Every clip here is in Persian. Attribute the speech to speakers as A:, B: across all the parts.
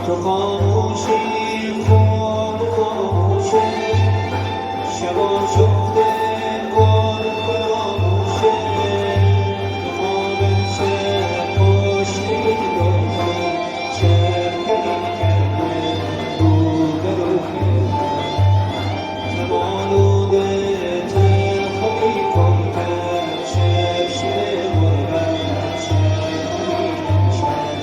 A: تو خاموشی خود خاموشه شبا شده گل فراموشه تو خاموشه خوشی روزا چرکنی کرده رو به روی تمالوده تلخی کنده چشم غربت چرکنی نمیشه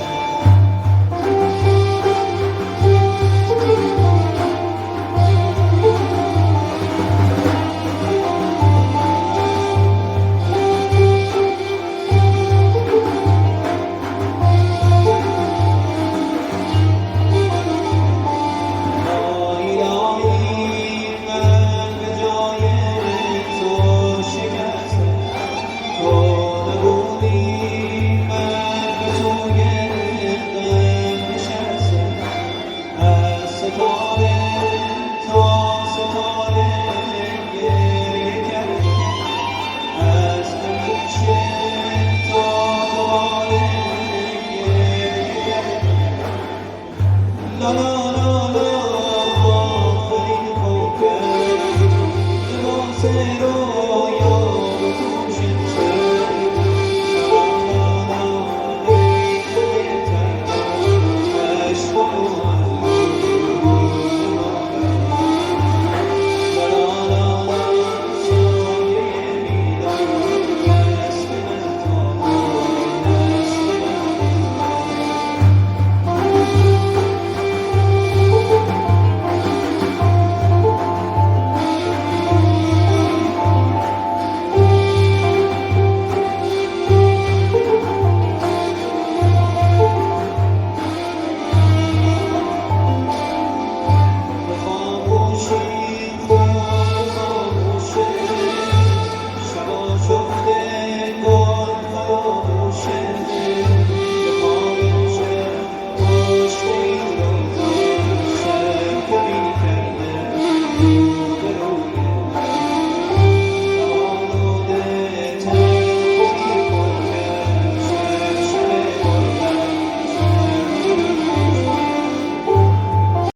A: No, no.